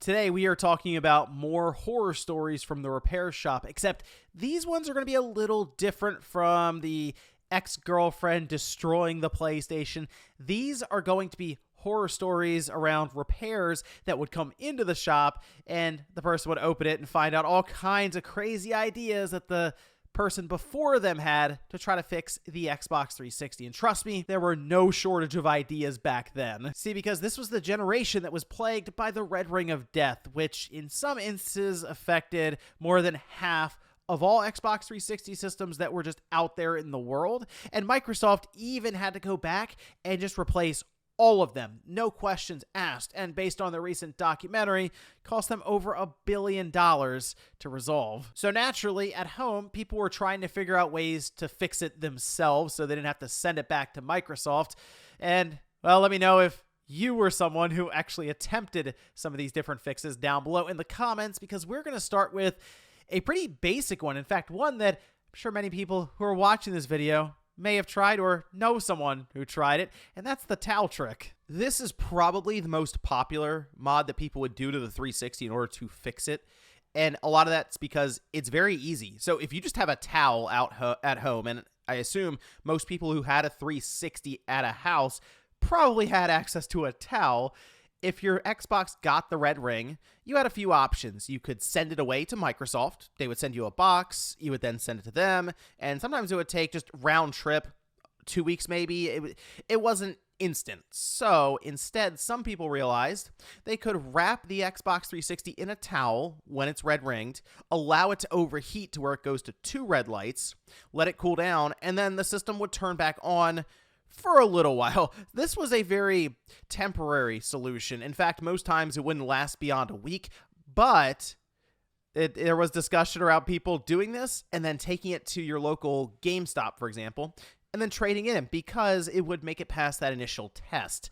Today we are talking about more horror stories from the repair shop, except these ones are going to be a little different from the ex-girlfriend destroying the PlayStation. These are going to be horror stories around repairs that would come into the shop, and the person would open it and find out all kinds of crazy ideas that the person before them had to try to fix the Xbox 360. And trust me, there were no shortage of ideas back then. See, because this was the generation that was plagued by the Red Ring of Death, which in some instances affected more than half of all Xbox 360 systems that were just out there in the world. And Microsoft even had to go back and just replace all of them, no questions asked, and based on the recent documentary, cost them over $1 billion to resolve. So naturally, at home, people were trying to figure out ways to fix it themselves so they didn't have to send it back to Microsoft. And, well, let me know if you were someone who actually attempted some of these different fixes down below in the comments, because we're going to start with a pretty basic one. In fact, one that I'm sure many people who are watching this video may have tried or know someone who tried it, and that's the towel trick. This is probably the most popular mod that people would do to the 360 in order to fix it, and a lot of that's because it's very easy. So if you just have a towel out at home, and I assume most people who had a 360 at a house probably had access to a towel. If your Xbox got the red ring, you had a few options. You could send it away to Microsoft. They would send you a box. You would then send it to them. And sometimes it would take just round trip, 2 weeks maybe. It wasn't instant. So instead, some people realized they could wrap the Xbox 360 in a towel when it's red ringed, allow it to overheat to where it goes to 2 red lights, let it cool down, and then the system would turn back on for a little while. This was a very temporary solution. In fact, most times it wouldn't last beyond a week, but there was discussion around people doing this and then taking it to your local GameStop, for example, and then trading it in because it would make it past that initial test.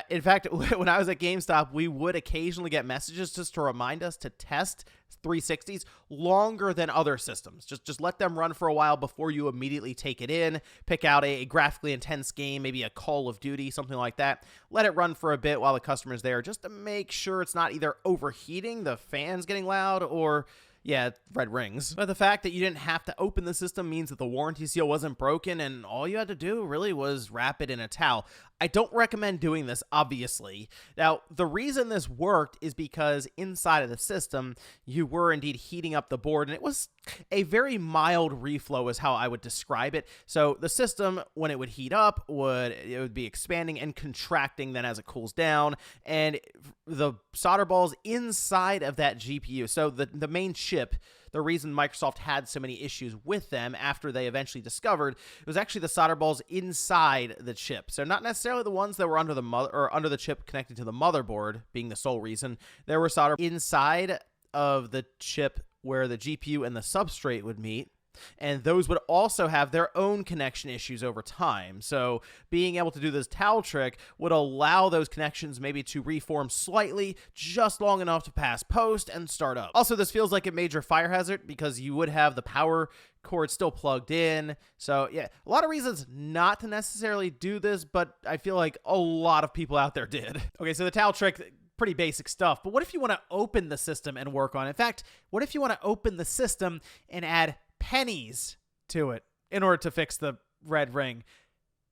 In fact, when I was at GameStop, we would occasionally get messages just to remind us to test 360s longer than other systems. Just let them run for a while before you immediately take it in. Pick out a graphically intense game, maybe a Call of Duty, something like that. Let it run for a bit while the customer's there just to make sure it's not either overheating, the fans getting loud, or yeah, red rings. But the fact that you didn't have to open the system means that the warranty seal wasn't broken, and all you had to do really was wrap it in a towel. I don't recommend doing this, obviously. Now, the reason this worked is because inside of the system, you were indeed heating up the board, and it was a very mild reflow is how I would describe it. So the system, when it would heat up, it would be expanding and contracting then as it cools down, and the solder balls inside of that GPU, so the main chip, the reason Microsoft had so many issues with them after they eventually discovered it was actually the solder balls inside the chip. So not necessarily the ones that were under the chip connected to the motherboard being the sole reason. There were solder inside of the chip where the GPU and the substrate would meet, and those would also have their own connection issues over time. So being able to do this towel trick would allow those connections maybe to reform slightly, just long enough to pass post and start up. Also, this feels like a major fire hazard because you would have the power cord still plugged in. So yeah, a lot of reasons not to necessarily do this, but I feel like a lot of people out there did. Okay, so the towel trick, pretty basic stuff, but what if you want to open the system and work on it? In fact, what if you want to open the system and add pennies to it in order to fix the red ring?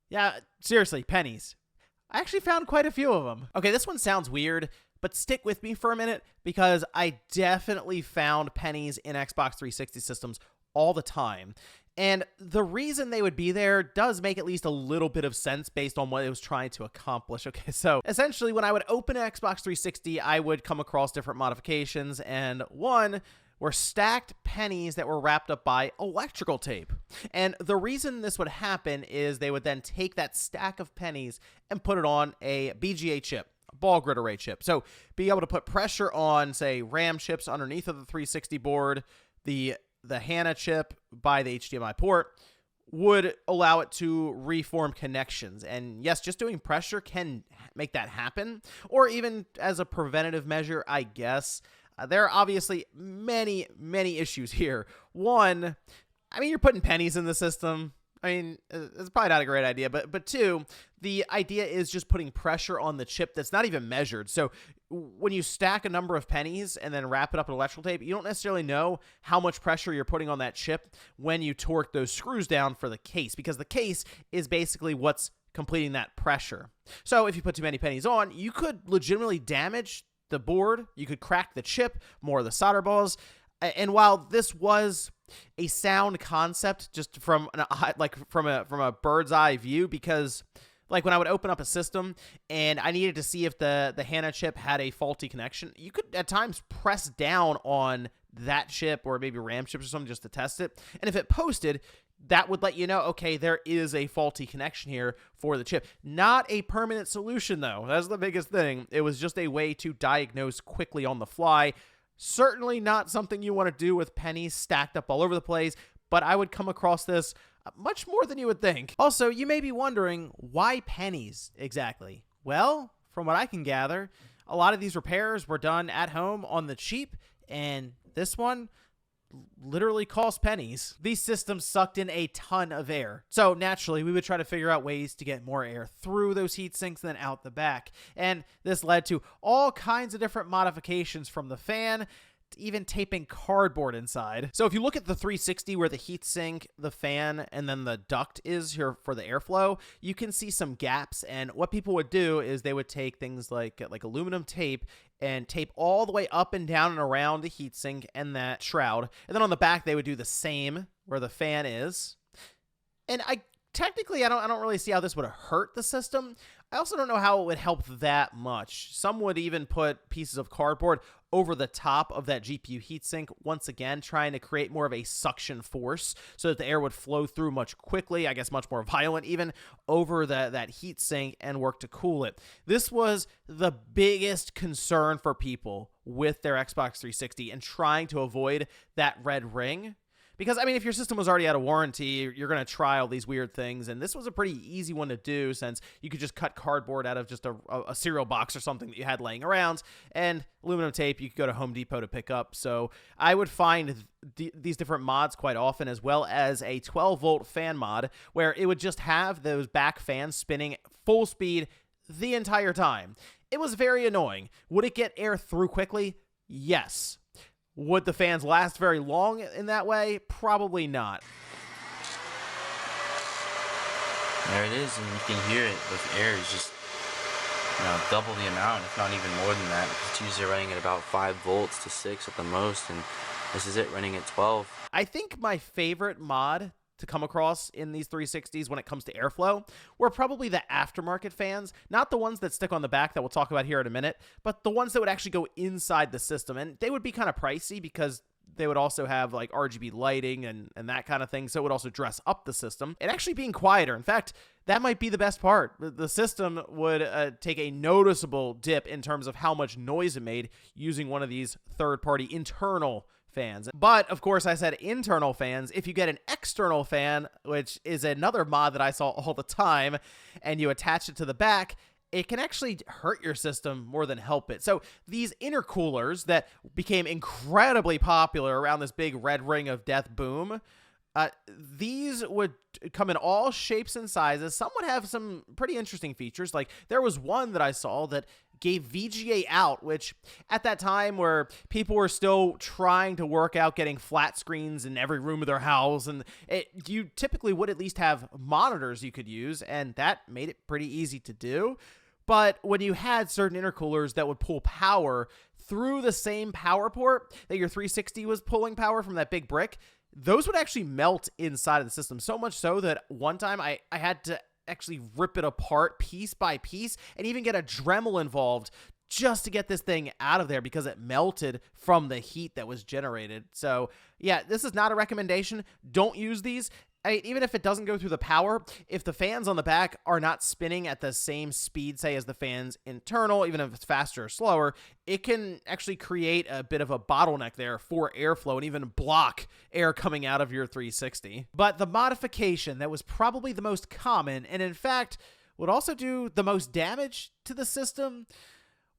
Yeah, seriously, pennies. I actually found quite a few of them. Okay, this one sounds weird, but stick with me for a minute because I definitely found pennies in Xbox 360 systems all the time. And the reason they would be there does make at least a little bit of sense based on what it was trying to accomplish. Okay, so essentially when I would open an Xbox 360, I would come across different modifications, and one were stacked pennies that were wrapped up by electrical tape. And the reason this would happen is they would then take that stack of pennies and put it on a BGA chip, a ball grid array chip. So be able to put pressure on, say, RAM chips underneath of the 360 board, the HANA chip by the HDMI port would allow it to reform connections. And yes, just doing pressure can make that happen, or even as a preventative measure, I guess. There are obviously many issues here. One, I mean, you're putting pennies in the system. I mean, it's probably not a great idea, but two, the idea is just putting pressure on the chip that's not even measured. So when you stack a number of pennies and then wrap it up in electrical tape, you don't necessarily know how much pressure you're putting on that chip when you torque those screws down for the case, because the case is basically what's completing that pressure. So if you put too many pennies on, you could legitimately damage the board, you could crack the chip, more of the solder balls. And while this was a sound concept just from a bird's eye view, because like when I would open up a system and I needed to see if the HANA chip had a faulty connection, you could at times press down on that chip or maybe RAM chips or something just to test it. And if it posted, that would let you know, okay, there is a faulty connection here for the chip. Not a permanent solution, though. That's the biggest thing. It was just a way to diagnose quickly on the fly. Certainly not something you want to do with pennies stacked up all over the place, but I would come across this much more than you would think. Also, you may be wondering, why pennies exactly? Well, from what I can gather, a lot of these repairs were done at home on the cheap, and this one literally cost pennies. These systems sucked in a ton of air. So naturally, we would try to figure out ways to get more air through those heat sinks and then out the back. And this led to all kinds of different modifications, from the fan to even taping cardboard inside. So if you look at the 360 where the heat sink, the fan, and then the duct is here for the airflow, you can see some gaps. And what people would do is they would take things like aluminum tape and tape all the way up and down and around the heatsink and that shroud. And then on the back, they would do the same where the fan is. And I don't really see how this would hurt the system. I also don't know how it would help that much. Some would even put pieces of cardboard over the top of that GPU heatsink, once again trying to create more of a suction force so that the air would flow through much quickly, I guess much more violent even, over that heatsink and work to cool it. This was the biggest concern for people with their Xbox 360 and trying to avoid that red ring. Because, I mean, if your system was already out of warranty, you're going to try all these weird things, and this was a pretty easy one to do since you could just cut cardboard out of just a cereal box or something that you had laying around, and aluminum tape you could go to Home Depot to pick up. So I would find these different mods quite often, as well as a 12-volt fan mod where it would just have those back fans spinning full speed the entire time. It was very annoying. Would it get air through quickly? Yes. Would the fans last very long in that way? Probably not. There it is, and you can hear it with air. It's just, double the amount, if not even more than that. It's usually running at about 5 volts to 6 at the most, and this is it running at 12. I think my favorite mod to come across in these 360s when it comes to airflow were probably the aftermarket fans, not the ones that stick on the back that we'll talk about here in a minute, but the ones that would actually go inside the system. And they would be kind of pricey because they would also have like RGB lighting and that kind of thing, so it would also dress up the system. And actually being quieter. In fact, that might be the best part. The system would take a noticeable dip in terms of how much noise it made using one of these third-party internal fans. But of course, I said internal fans. If you get an external fan, which is another mod that I saw all the time, and you attach it to the back, it can actually hurt your system more than help it. So these intercoolers that became incredibly popular around this big red ring of death boom, these would come in all shapes and sizes. Some would have some pretty interesting features. Like there was one that I saw that gave VGA out, which at that time where people were still trying to work out getting flat screens in every room of their house, and you typically would at least have monitors you could use, and that made it pretty easy to do. But when you had certain intercoolers that would pull power through the same power port that your 360 was pulling power from that big brick, those would actually melt inside of the system. So much so that one time I had to actually rip it apart piece by piece and even get a Dremel involved just to get this thing out of there because it melted from the heat that was generated. So yeah, this is not a recommendation. Don't use these. Even if it doesn't go through the power, if the fans on the back are not spinning at the same speed, say, as the fans internal, even if it's faster or slower, it can actually create a bit of a bottleneck there for airflow and even block air coming out of your 360. But the modification that was probably the most common, and in fact would also do the most damage to the system,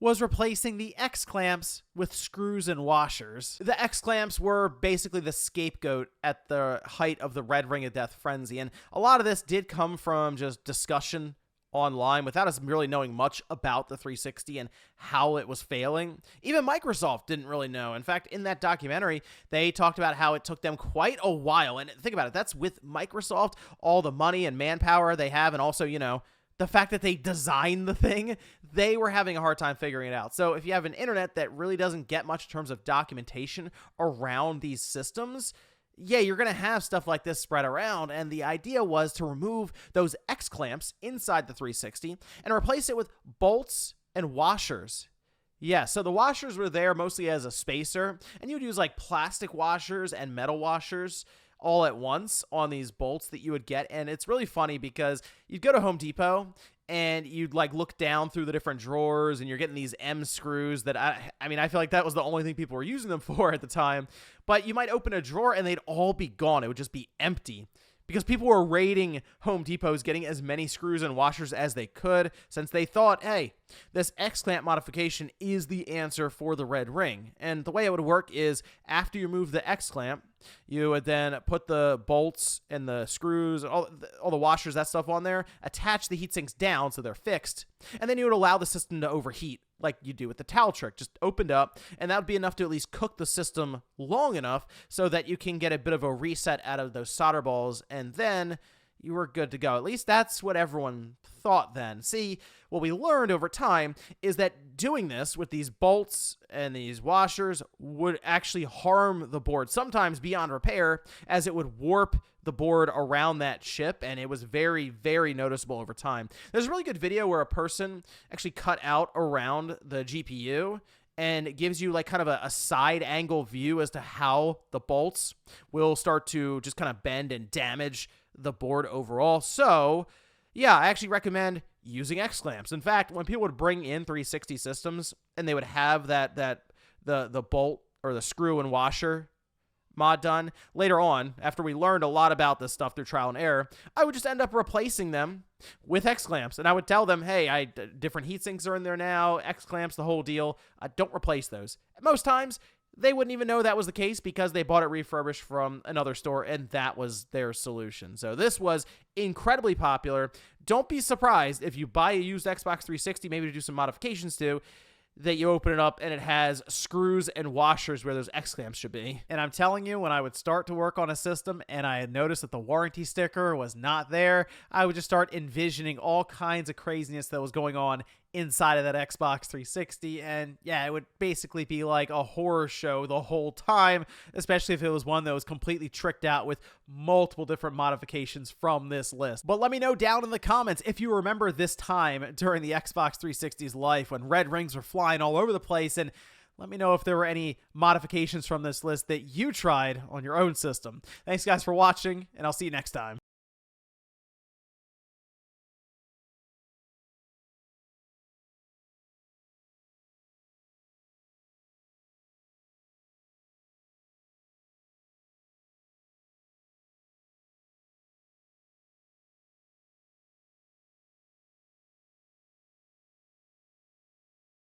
was replacing the X-clamps with screws and washers. The X-clamps were basically the scapegoat at the height of the Red Ring of Death frenzy, and a lot of this did come from just discussion online without us really knowing much about the 360 and how it was failing. Even Microsoft didn't really know. In fact, in that documentary, they talked about how it took them quite a while. And think about it, that's with Microsoft, all the money and manpower they have, and also, you know, the fact that they designed the thing, they were having a hard time figuring it out. So if you have an internet that really doesn't get much in terms of documentation around these systems, yeah, you're going to have stuff like this spread around, and the idea was to remove those X-clamps inside the 360 and replace it with bolts and washers. Yeah, so the washers were there mostly as a spacer, and you would use like plastic washers and metal washers all at once on these bolts that you would get, and it's really funny because you'd go to Home Depot and you'd like look down through the different drawers and you're getting these M screws that I mean, I feel like that was the only thing people were using them for at the time, but you might open a drawer and they'd all be gone. It would just be empty because people were raiding Home Depots, getting as many screws and washers as they could, since they thought, hey, this X-clamp modification is the answer for the Red Ring. And the way it would work is after you remove the X-clamp, you would then put the bolts and the screws, all the washers, that stuff on there, attach the heat sinks down so they're fixed, and then you would allow the system to overheat like you do with the towel trick. Just opened up, and that would be enough to at least cook the system long enough so that you can get a bit of a reset out of those solder balls, and then you were good to go. At least that's what everyone thought then. See, what we learned over time is that doing this with these bolts and these washers would actually harm the board, sometimes beyond repair, as it would warp the board around that chip, and it was very, very noticeable over time. There's a really good video where a person actually cut out around the GPU, and it gives you like kind of a side angle view as to how the bolts will start to just kind of bend and damage the board overall. So yeah, I actually recommend using X-clamps. In fact, when people would bring in 360 systems and they would have the bolt or the screw and washer mod done, later on, after we learned a lot about this stuff through trial and error, I would just end up replacing them with X-clamps. And I would tell them, hey, different heat sinks are in there now, X-clamps, the whole deal. Don't replace those. Most times, they wouldn't even know that was the case because they bought it refurbished from another store, and that was their solution. So this was incredibly popular. Don't be surprised if you buy a used Xbox 360, maybe to do some modifications to, that you open it up and it has screws and washers where those X-clamps should be. And I'm telling you, when I would start to work on a system and I had noticed that the warranty sticker was not there, I would just start envisioning all kinds of craziness that was going on inside of that Xbox 360, and yeah, it would basically be like a horror show the whole time, especially if it was one that was completely tricked out with multiple different modifications from this list. But let me know down in the comments if you remember this time during the Xbox 360's life when red rings were flying all over the place, and let me know if there were any modifications from this list that you tried on your own system. Thanks guys for watching, and I'll see you next time.